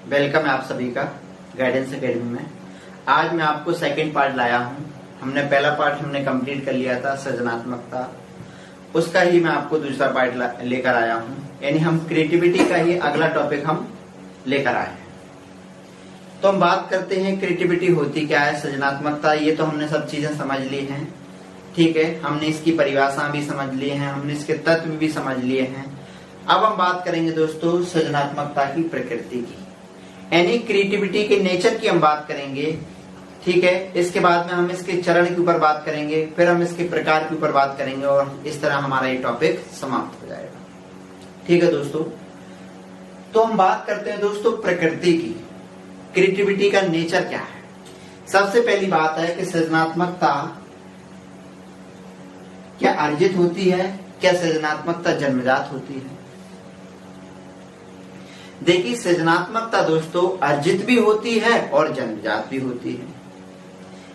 Welcome है आप सभी का गाइडेंस एकेडमी में। आज मैं आपको सेकंड पार्ट लाया हूं। हमने पहला पार्ट कंप्लीट कर लिया था सृजनात्मकता, उसका ही मैं आपको दूसरा पार्ट लेकर आया हूं। यानी हम क्रिएटिविटी का ही अगला टॉपिक हम लेकर आए हैं। तो हम बात करते हैं क्रिएटिविटी होती क्या है, सृजनात्मकता। ये तो हमने सब चीजें समझ ली हैं, ठीक है। हमने इसकी परिभाषा भी समझ ली है, हमने इसके तत्व भी समझ लिए हैं। अब हम बात करेंगे दोस्तों सृजनात्मकता की प्रकृति की, यानी क्रिएटिविटी के नेचर की हम बात करेंगे, ठीक है। इसके बाद में हम इसके चरण के ऊपर बात करेंगे, फिर हम इसके प्रकार के ऊपर बात करेंगे और इस तरह हमारा ये टॉपिक समाप्त हो जाएगा, ठीक है दोस्तों। तो हम बात करते हैं दोस्तों प्रकृति की, क्रिएटिविटी का नेचर क्या है। सबसे पहली बात है कि सृजनात्मकता क्या अर्जित होती है, क्या सृजनात्मकता जन्मजात होती है। देखिए सृजनात्मकता दोस्तों अर्जित भी होती है और जन्मजात भी होती है,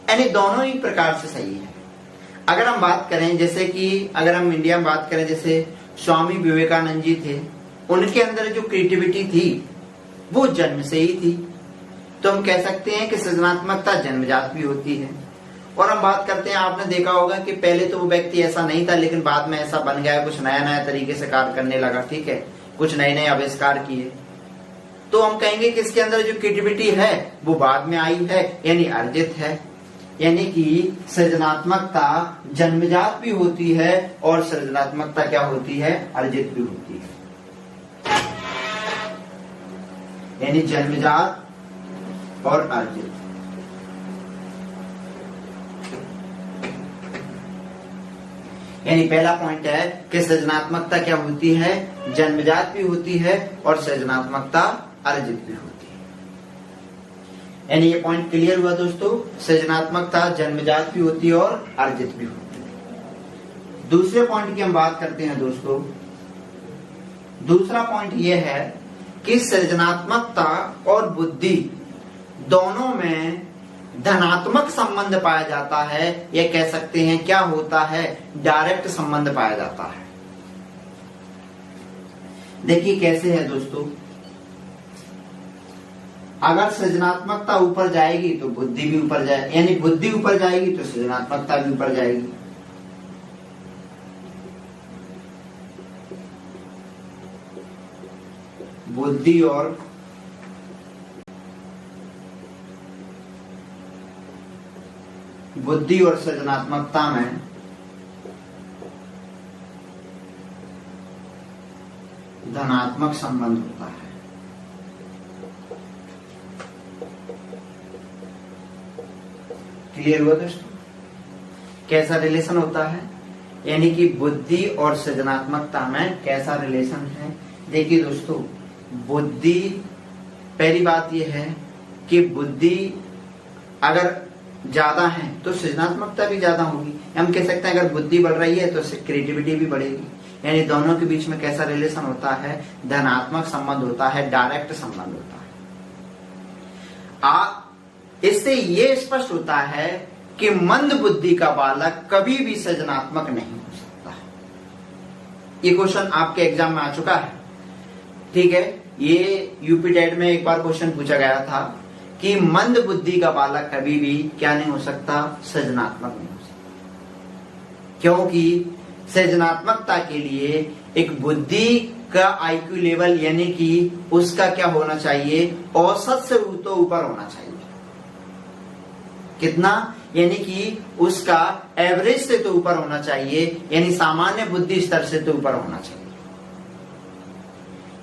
यानी दोनों ही प्रकार से सही है। अगर हम बात करें जैसे कि अगर हम इंडिया में बात करें, जैसे स्वामी विवेकानंद जी थे, उनके अंदर जो क्रिएटिविटी थी वो जन्म से ही थी, तो हम कह सकते हैं कि सृजनात्मकता जन्मजात भी होती है। और हम बात करते हैं, आपने देखा होगा कि पहले तो वो व्यक्ति ऐसा नहीं था, लेकिन बाद में ऐसा बन गया, कुछ नया नया तरीके से कार्य करने लगा, ठीक है, कुछ नए नए आविष्कार किए, तो हम कहेंगे कि इसके अंदर जो क्रिएटिविटी है वो बाद में आई है, यानी अर्जित है। यानी कि सृजनात्मकता जन्मजात भी होती है और सृजनात्मकता क्या होती है, अर्जित भी होती है, यानी जन्मजात और अर्जित। यानी पहला पॉइंट है कि सृजनात्मकता क्या होती है, जन्मजात भी होती है और सृजनात्मकता अर्जित भी होती है। यानी ये पॉइंट क्लियर हुआ दोस्तों, सृजनात्मकता जन्मजात भी होती है और अर्जित भी होती है। दूसरे पॉइंट की हम बात करते हैं दोस्तों। दूसरा पॉइंट ये है कि सृजनात्मकता और बुद्धि दोनों में धनात्मक संबंध पाया जाता है, या कह सकते हैं क्या होता है, डायरेक्ट संबंध पाया जाता है। देखिए कैसे है दोस्तों, अगर सृजनात्मकता ऊपर जाएगी तो बुद्धि भी ऊपर जाएगी, यानी बुद्धि ऊपर जाएगी तो सृजनात्मकता भी ऊपर जाएगी। बुद्धि और सृजनात्मकता में धनात्मक संबंध होता है। क्लियर हुआ दोस्तों, कैसा रिलेशन होता है, यानी कि बुद्धि और सृजनात्मकता में कैसा रिलेशन है। देखिए दोस्तों, बुद्धि, पहली बात यह है कि बुद्धि अगर ज्यादा है तो सृजनात्मकता भी ज्यादा होगी। हम कह सकते हैं अगर बुद्धि बढ़ रही है तो क्रिएटिविटी भी बढ़ेगी। यानी दोनों के बीच में कैसा रिलेशन होता है, धनात्मक संबंध होता है, डायरेक्ट संबंध होता है। इससे ये स्पष्ट होता है कि मंद बुद्धि का बालक कभी भी सृजनात्मक नहीं हो सकता। ये क्वेश्चन आपके एग्जाम में आ चुका है, ठीक है। ये यूपी टेट में एक बार क्वेश्चन पूछा गया था कि मंद बुद्धि का बालक कभी भी क्या नहीं हो सकता, सृजनात्मक नहीं हो सकता। क्योंकि सृजनात्मकता के लिए एक बुद्धि का आईक्यू लेवल, यानी कि उसका क्या होना चाहिए, औसत से तो ऊपर होना चाहिए। कितना, यानी कि उसका एवरेज से तो ऊपर होना चाहिए, यानी सामान्य बुद्धि स्तर से तो ऊपर होना चाहिए।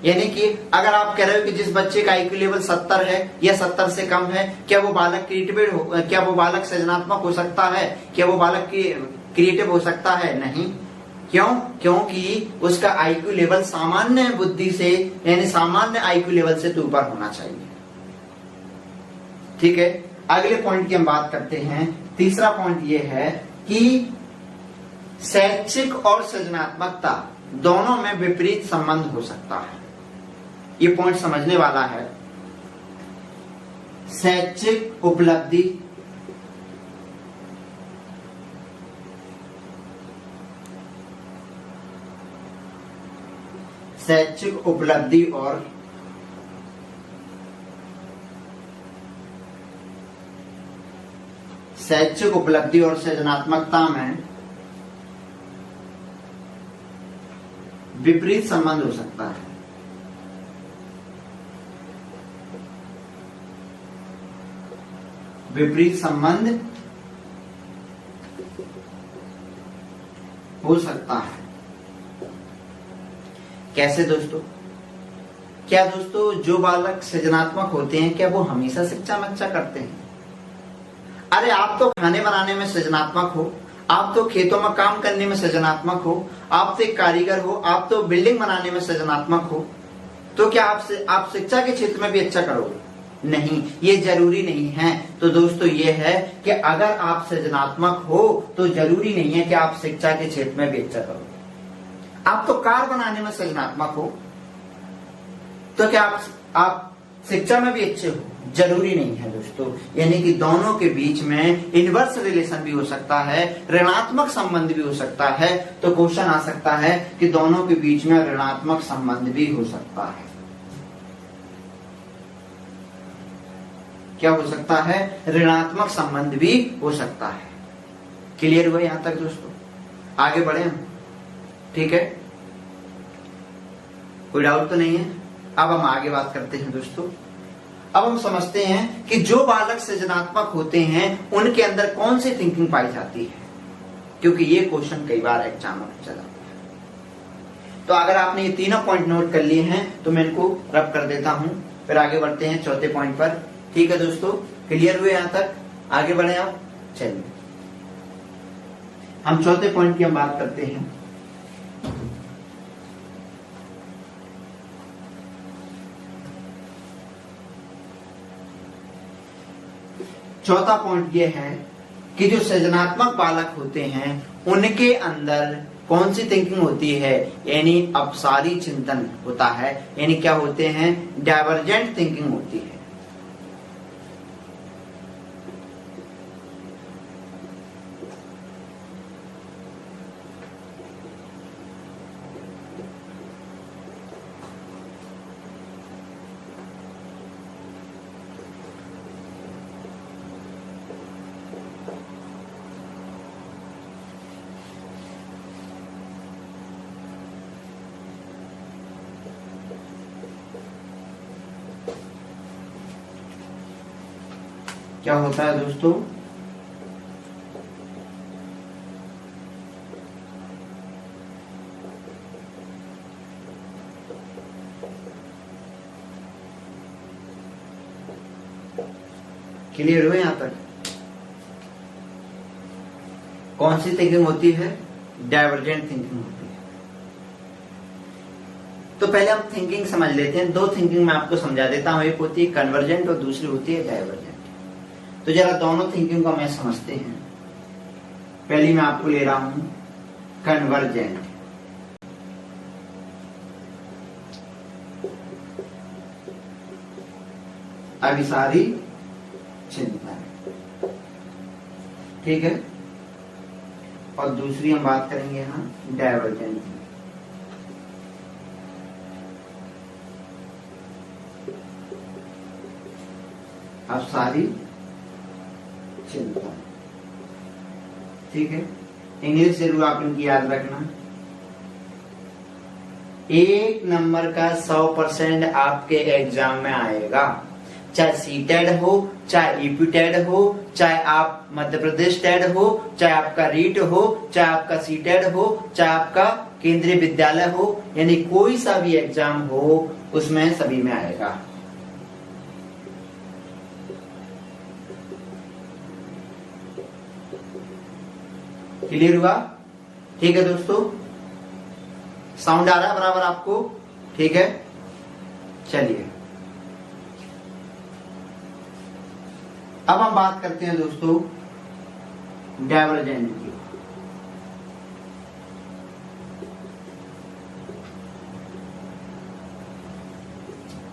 यानी कि अगर आप कह रहे हो कि जिस बच्चे का आईक्यू लेवल 70 है या 70 से कम है, क्या वो बालक क्रिएटिव हो, क्या वो बालक सृजनात्मक हो सकता है, क्या वो बालक क्रिएटिव हो सकता है? नहीं। क्यों? क्योंकि उसका आईक्यू लेवल सामान्य बुद्धि से, यानी सामान्य आईक्यू लेवल से तो ऊपर होना चाहिए, ठीक है। अगले पॉइंट की हम बात करते हैं। तीसरा पॉइंट ये है कि शैक्षिक और सृजनात्मकता दोनों में विपरीत संबंध हो सकता है। ये पॉइंट समझने वाला है। शैक्षिक उपलब्धि शैक्षिक उपलब्धि और शैक्षिक उपलब्धि और सृजनात्मकता में विपरीत संबंध हो सकता है। विपरीत संबंध हो सकता है। कैसे दोस्तों? क्या दोस्तों जो बालक सृजनात्मक होते हैं क्या वो हमेशा शिक्षा में अच्छा करते हैं? अरे आप तो खाने बनाने में सृजनात्मक हो, आप तो खेतों में काम करने में सृजनात्मक हो, आप तो एक कारीगर हो, आप तो बिल्डिंग बनाने में सृजनात्मक हो, तो क्या आप शिक्षा के क्षेत्र में भी अच्छा करोगे? नहीं, ये जरूरी नहीं है। तो दोस्तों ये है कि अगर आप सृजनात्मक हो तो जरूरी नहीं है कि आप शिक्षा के क्षेत्र में भी अच्छा करोगे। आप तो कार बनाने में सृजनात्मक हो, तो क्या आप शिक्षा में भी अच्छे हो? जरूरी नहीं है दोस्तों। यानी कि दोनों के बीच में इनवर्स रिलेशन भी हो सकता है, ऋणात्मक संबंध भी हो सकता है। तो क्वेश्चन आ सकता है कि दोनों के बीच में ऋणात्मक संबंध भी हो सकता है। क्या हो सकता है? ऋणात्मक संबंध भी हो सकता है। क्लियर हुआ यहां तक दोस्तों? आगे बढ़े हम, ठीक है? कोई डाउट तो नहीं है? अब हम आगे बात करते हैं दोस्तों। अब हम समझते हैं कि जो बालक सृजनात्मक होते हैं उनके अंदर कौन सी थिंकिंग पाई जाती है, क्योंकि ये क्वेश्चन कई बार एग्जाम में चला है। तो अगर आपने ये तीनों पॉइंट नोट कर लिए हैं तो मैं इनको रब कर देता हूं, फिर आगे बढ़ते हैं चौथे पॉइंट पर। ठीक है दोस्तों, क्लियर हुए यहां तक? आगे बढ़े आप। चलिए हम चौथे पॉइंट की हम बात करते हैं। चौथा पॉइंट ये है कि जो सृजनात्मक बालक होते हैं उनके अंदर कौन सी थिंकिंग होती है, यानी अपसारी चिंतन होता है। यानी क्या होते हैं? डाइवर्जेंट थिंकिंग होती है। क्या होता है दोस्तों? क्लियर हुए यहां तक? कौन सी थिंकिंग होती है? डाइवर्जेंट थिंकिंग होती है। तो पहले हम थिंकिंग समझ लेते हैं। दो थिंकिंग मैं आपको समझा देता हूं, एक होती है कन्वर्जेंट और दूसरी होती है डाइवर्जेंट। तो जरा दोनों थिंकिंग को हमें समझते हैं। पहली मैं आपको ले रहा हूं कन्वर्जेंट। अभिसारी चिंतन, ठीक है? और दूसरी हम बात करेंगे यहां डाइवर्जेंट। अभिसारी चिंतन, ठीक है? इंग्लिश जरूर आप इनकी याद रखना। एक नंबर का 100% आपके एग्जाम में आएगा, चाहे सीटेड हो, चाहे ईपीटेड हो, चाहे आप मध्य प्रदेश टेड हो, चाहे आपका रीट हो, चाहे आपका सीटेड हो, चाहे आपका केंद्रीय विद्यालय हो, यानी कोई सा भी एग्जाम हो उसमें सभी में आएगा। क्लियर हुआ? ठीक है दोस्तों, साउंड आ रहा है बराबर आपको? ठीक है, चलिए अब हम बात करते हैं दोस्तों डाइवर्जेंट की।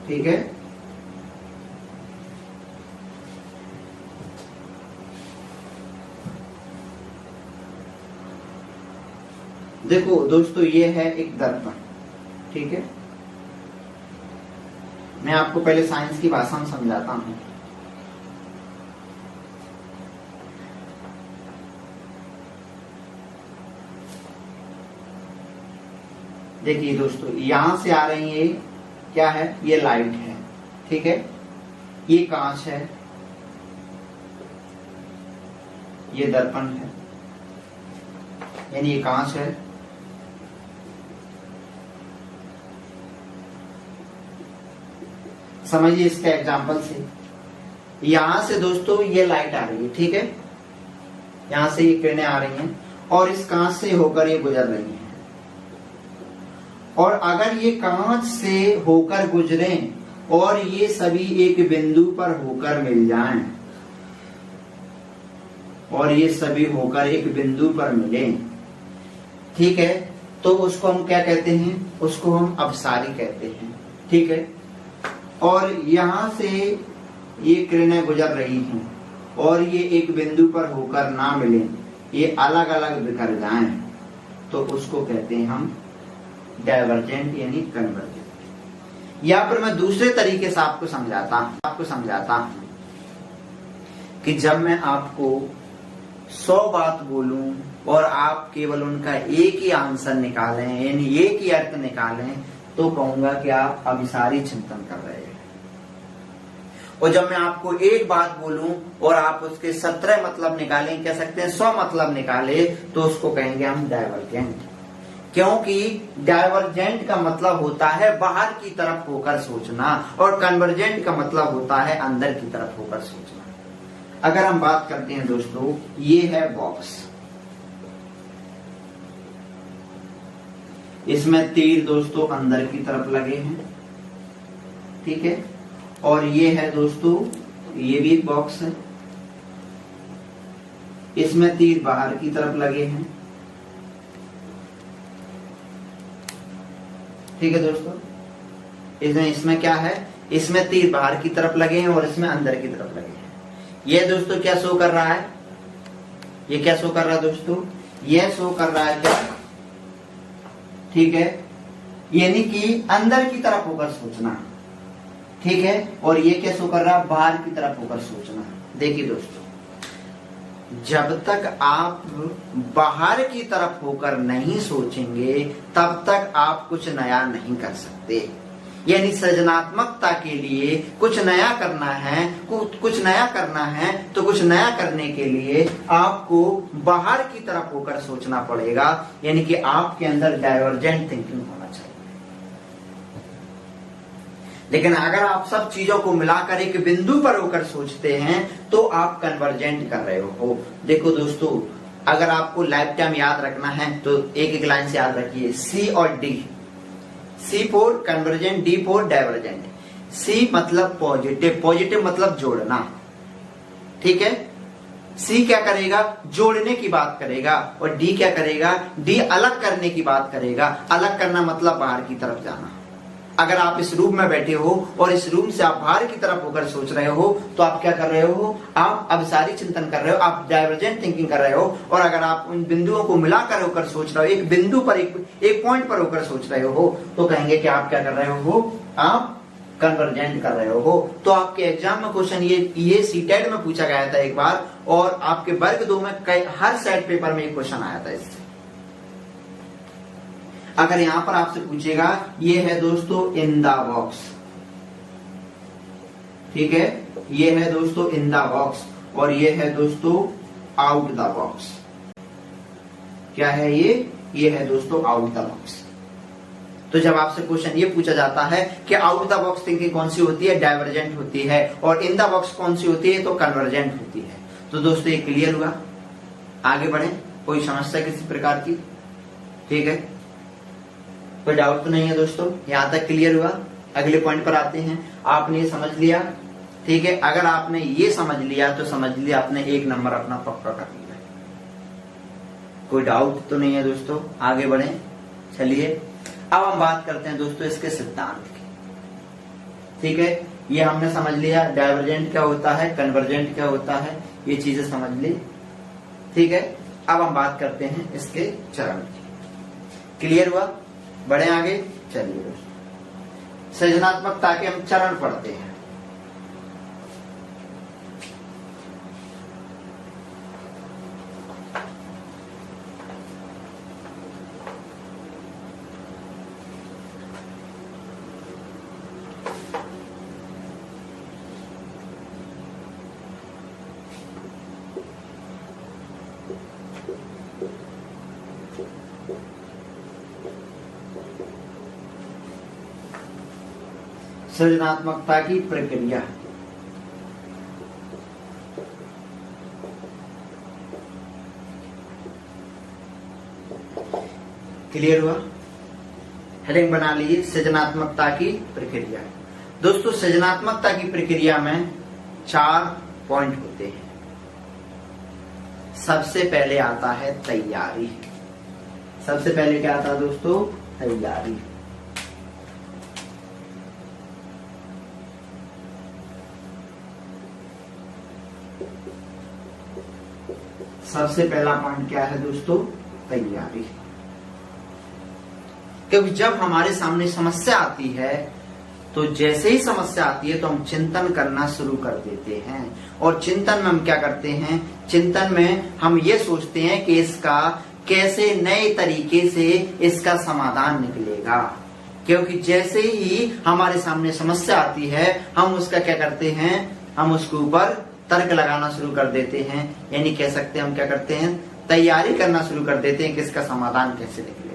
ठीक है, देखो दोस्तों ये है एक दर्पण, ठीक है? मैं आपको पहले साइंस की भाषा में समझाता हूं। देखिए दोस्तों, यहां से आ रही है, क्या है, ये लाइट है, ठीक है, ये कांच है, ये दर्पण है, यानी ये कांच है, समझिए इसका एग्जांपल से। यहां से दोस्तों ये लाइट आ रही है, ठीक है, यहां से ये किरणें आ रही हैं और इस कांच से होकर ये गुजर रही हैं। और अगर ये कांच से होकर गुजरे और ये सभी एक बिंदु पर होकर मिल जाएं, और ये सभी होकर एक बिंदु पर मिले, ठीक है, तो उसको हम क्या कहते हैं, उसको हम अपसारी कहते हैं, ठीक है। और यहां से ये किरणें गुजर रही हैं और ये एक बिंदु पर होकर ना मिले, ये अलग अलग बिखर जाएं, तो उसको कहते हैं हम डाइवर्जेंट यानी कन्वर्जेंट। या फिर मैं दूसरे तरीके से आपको समझाता हूं कि जब मैं आपको 100 बात बोलूं और आप केवल उनका एक ही आंसर निकालें, यानी एक ही अर्थ निकालें, तो कहूंगा कि आप अभिसारी चिंतन कर रहे हैं। और जब मैं आपको एक बात बोलूं और आप उसके 17 मतलब निकालें, कह सकते हैं 100 मतलब निकाले, तो उसको कहेंगे हम डाइवर्जेंट। क्योंकि डाइवर्जेंट का मतलब होता है बाहर की तरफ होकर सोचना और कन्वर्जेंट का मतलब होता है अंदर की तरफ होकर सोचना। अगर हम बात करते हैं दोस्तों, ये है बॉक्स, इसमें तीर दोस्तों अंदर की तरफ लगे हैं, ठीक है, और ये है दोस्तों, ये भी एक बॉक्स है, इसमें तीर बाहर की तरफ लगे हैं, ठीक है दोस्तों। इसमें क्या है, इसमें तीर बाहर की तरफ लगे हैं और इसमें अंदर की तरफ लगे हैं। ये दोस्तों क्या शो कर रहा है, ये क्या शो कर रहा है दोस्तों, ये शो कर रहा है क्या, ठीक है, यानी कि अंदर की तरफ होकर सोचना, ठीक है, और ये क्या शो कर रहा है, बाहर की तरफ होकर सोचना। देखिए दोस्तों, जब तक आप बाहर की तरफ होकर नहीं सोचेंगे तब तक आप कुछ नया नहीं कर सकते। यानी सृजनात्मकता के लिए कुछ नया करना है, कुछ नया करना है, तो कुछ नया करने के लिए आपको बाहर की तरफ होकर सोचना पड़ेगा, यानी कि आपके अंदर डाइवर्जेंट थिंकिंग होना चाहिए। लेकिन अगर आप सब चीजों को मिलाकर एक बिंदु पर होकर सोचते हैं तो आप कन्वर्जेंट कर रहे हो। देखो दोस्तों, अगर आपको लाइफ टाइम याद रखना है तो एक एक लाइन से याद रखिए, सी और D. C for convergent, D for divergent. C मतलब पॉजिटिव, पॉजिटिव मतलब जोड़ना, ठीक है। सी क्या करेगा, जोड़ने की बात करेगा, और डी क्या करेगा, डी अलग करने की बात करेगा। अलग करना मतलब बाहर की तरफ जाना। अगर आप इस रूम में बैठे हो और इस रूम से आप बाहर की तरफ होकर सोच रहे हो तो आप क्या कर रहे हो, आप अभिसारी चिंतन कर रहे हो, आप डाइवर्जेंट थिंकिंग कर रहे हो। और अगर आप उन बिंदुओं को मिलाकर होकर सोच रहे हो, एक बिंदु पर एक पॉइंट पर होकर सोच रहे हो, तो कहेंगे कि आप क्या कर रहे हो, आप कन्वर्जेंट कर रहे हो। तो आपके एग्जाम में क्वेश्चन ये सीटेट में पूछा गया था एक बार, और आपके वर्ग 2 में हर सेट पेपर में एक क्वेश्चन आया था इससे। अगर यहां पर आपसे पूछेगा, ये है दोस्तों इन द बॉक्स, ठीक है, ये है दोस्तों इन द बॉक्स, और ये है दोस्तों आउट द बॉक्स। क्या है ये है दोस्तों आउट द बॉक्स। तो जब आपसे क्वेश्चन ये पूछा जाता है कि आउट द बॉक्स थिंकिंग कौन सी होती है, डाइवर्जेंट होती है, और इन द बॉक्स कौन सी होती है, तो कन्वर्जेंट होती है। तो दोस्तों ये क्लियर हुआ, आगे बढ़े, कोई समस्या किसी प्रकार की, ठीक है, कोई डाउट तो नहीं है दोस्तों, यहां तक क्लियर हुआ। अगले पॉइंट पर आते हैं। आपने ये समझ लिया, ठीक है, अगर आपने ये समझ लिया तो समझ लिया आपने 1 नंबर अपना पक्का कर लिया। कोई डाउट तो नहीं है दोस्तों, आगे बढ़े। चलिए अब हम बात करते हैं दोस्तों इसके सिद्धांत की, ठीक है। ये हमने समझ लिया डाइवर्जेंट क्या होता है, कन्वर्जेंट क्या होता है, ये चीजें समझ ली, ठीक है। अब हम बात करते हैं इसके चरण की। क्लियर हुआ, बढ़े आगे। चलिए दोस्तों, सृजनात्मकता के हम चरण पढ़ते हैं। सृजनात्मकता की प्रक्रिया। क्लियर हुआ? हेडिंग बना लीजिए, सृजनात्मकता की प्रक्रिया। दोस्तों, सृजनात्मकता की प्रक्रिया में 4 पॉइंट होते हैं। सबसे पहले आता है तैयारी। सबसे पहले क्या आता है दोस्तों? तैयारी। सबसे पहला पॉइंट क्या है दोस्तों? तैयारी। क्योंकि जब हमारे सामने समस्या आती है तो जैसे ही समस्या आती है तो हम चिंतन करना शुरू कर देते हैं। और चिंतन में हम क्या करते हैं? चिंतन में हम ये सोचते हैं कि इसका कैसे नए तरीके से इसका समाधान निकलेगा। क्योंकि जैसे ही हमारे सामने समस्या आती है हम उसका क्या करते हैं? हम उसके ऊपर तर्क लगाना शुरू कर देते हैं। यानी कह सकते हैं हम क्या करते हैं? तैयारी करना शुरू कर देते हैं कि इसका समाधान कैसे निकलेगा।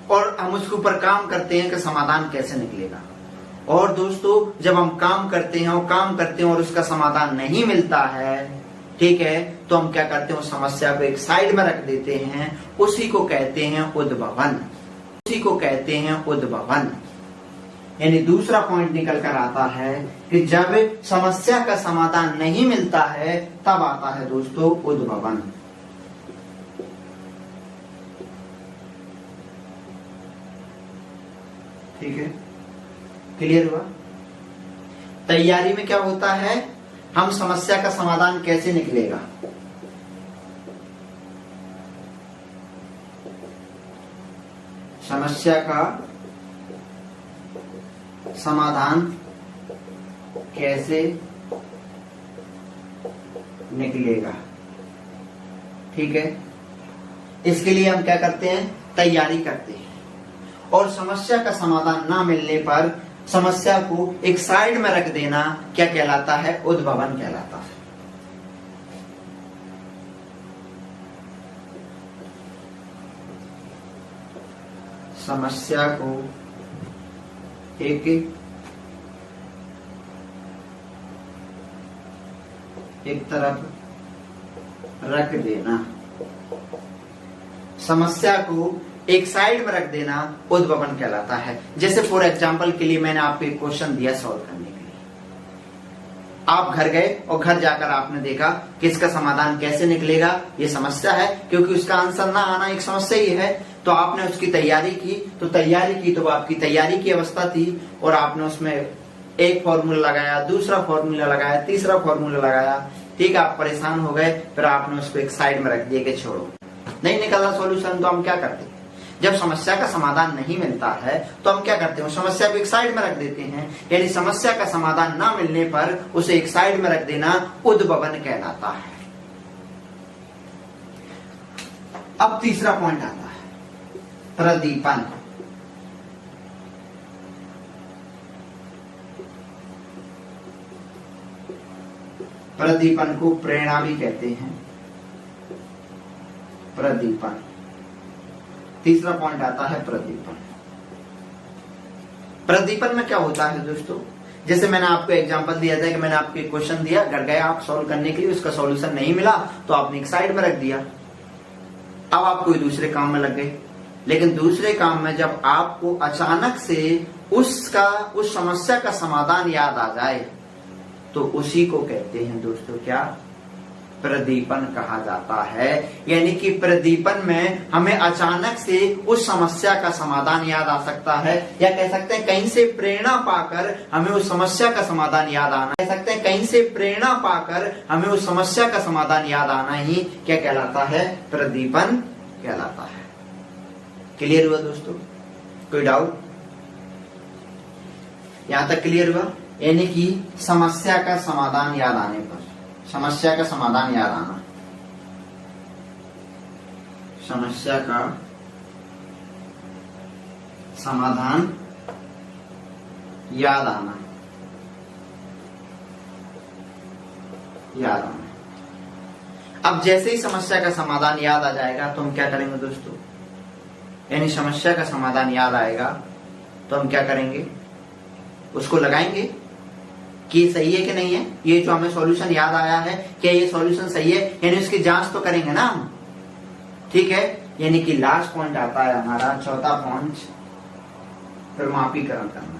और हम उसके ऊपर काम करते हैं कि समाधान कैसे निकलेगा। और दोस्तों, जब हम काम करते हैं और उसका समाधान नहीं मिलता है, ठीक है, तो हम क्या करते हैं? उस समस्या को एक साइड में रख देते हैं। उसी को कहते हैं उद्भवन। उसी को कहते हैं उद्भवन। यानी दूसरा पॉइंट निकल कर आता है कि जब समस्या का समाधान नहीं मिलता है तब आता है दोस्तों उद्भवन। ठीक है, क्लियर हुआ? तैयारी में क्या होता है? हम समस्या का समाधान कैसे निकलेगा, समस्या का समाधान कैसे निकलेगा, ठीक है, इसके लिए हम क्या करते हैं? तैयारी करते हैं। और समस्या का समाधान ना मिलने पर समस्या को एक साइड में रख देना क्या कहलाता है? उद्भवन कहलाता है। समस्या को एक तरफ रख देना, समस्या को एक साइड में रख देना उद्भवन कहलाता है। जैसे फॉर एग्जांपल के लिए मैंने आपको एक क्वेश्चन दिया सॉल्व करने के लिए। आप घर गए और घर जाकर आपने देखा कि इसका समाधान कैसे निकलेगा, ये समस्या है, क्योंकि उसका आंसर ना आना एक समस्या ही है। तो आपने उसकी तैयारी की, तो आपकी तैयारी की अवस्था थी और आपने उसमें एक फॉर्मूला लगाया, दूसरा फॉर्मूला लगाया, तीसरा फॉर्मूला लगाया, ठीक है, आप परेशान हो गए, फिर आपने उसको एक साइड में रख दिया कि छोड़ो, नहीं निकला सॉल्यूशन। तो हम क्या करते हैं? जब समस्या का समाधान नहीं मिलता है तो हम क्या करते हैं? समस्या को एक साइड में रख देते हैं। यानी समस्या का समाधान ना मिलने पर उसे एक साइड में रख देना उद्भवन कहलाता है। अब तीसरा पॉइंट आता है प्रदीपन। प्रदीपन को प्रेरणा भी कहते हैं। प्रदीपन, तीसरा पॉइंट आता है प्रदीपन। प्रदीपन में क्या होता है दोस्तों? जैसे मैंने आपको एग्जांपल दिया था कि मैंने आपको एक क्वेश्चन दिया, घर गए आप सॉल्व करने के लिए, उसका सॉल्यूशन नहीं मिला तो आपने एक साइड में रख दिया। अब आप कोई दूसरे काम में लग गए, लेकिन दूसरे काम में जब आपको अचानक से उस समस्या का समाधान याद आ जाए तो उसी को कहते हैं दोस्तों क्या? प्रदीपन कहा जाता है। यानी कि प्रदीपन में हमें अचानक से उस समस्या का समाधान याद आ सकता है, या कह सकते हैं कहीं से प्रेरणा पाकर हमें उस समस्या का समाधान याद आना, कह सकते हैं कहीं से प्रेरणा पाकर हमें उस समस्या का समाधान याद आना ही क्या कहलाता है? प्रदीपन कहलाता है। क्लियर हुआ दोस्तों? कोई डाउट? यहां तक क्लियर हुआ? यानी कि समस्या का समाधान याद आने पर, समस्या का समाधान याद आना, समस्या का समाधान याद आना, याद आना। अब जैसे ही समस्या का समाधान याद आ जाएगा तो हम क्या करेंगे दोस्तों, यानी समस्या का समाधान याद आएगा तो हम क्या करेंगे, उसको लगाएंगे कि ये सही है कि नहीं है। ये जो हमें सॉल्यूशन याद आया है, क्या ये सॉल्यूशन सही है, यानी उसकी जांच तो करेंगे ना हम, ठीक है। यानी कि लास्ट पॉइंट आता है हमारा, चौथा पॉइंट, फिर मापीकरण करना।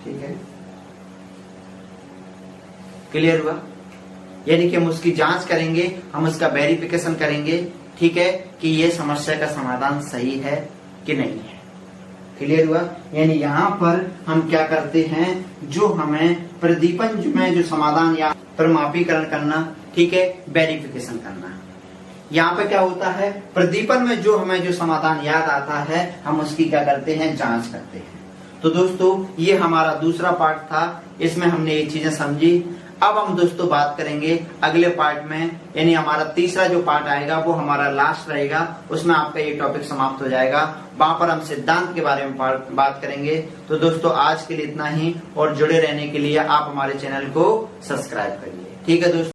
ठीक है, क्लियर हुआ। यानी कि हम उसकी जांच करेंगे, हम उसका वेरिफिकेशन करेंगे, ठीक है, कि ये समस्या का समाधान सही है कि नहीं है। क्लियर हुआ। यानी यहाँ पर हम क्या करते हैं, जो हमें प्रदीपन में जो समाधान या प्रमापीकरण करना, ठीक है, वेरिफिकेशन करना। यहाँ पे क्या होता है, प्रदीपन में जो हमें जो समाधान याद आता है, हम उसकी क्या करते हैं, जांच करते हैं। तो दोस्तों ये हमारा दूसरा पार्ट था, इसमें हमने ये चीजें समझी। अब हम दोस्तों बात करेंगे अगले पार्ट में, यानी हमारा तीसरा जो पार्ट आएगा वो हमारा लास्ट रहेगा, उसमें आपका ये टॉपिक समाप्त हो जाएगा। वहां पर हम सिद्धांत के बारे में बात करेंगे। तो दोस्तों आज के लिए इतना ही, और जुड़े रहने के लिए आप हमारे चैनल को सब्सक्राइब करिए। ठीक है दोस्तों।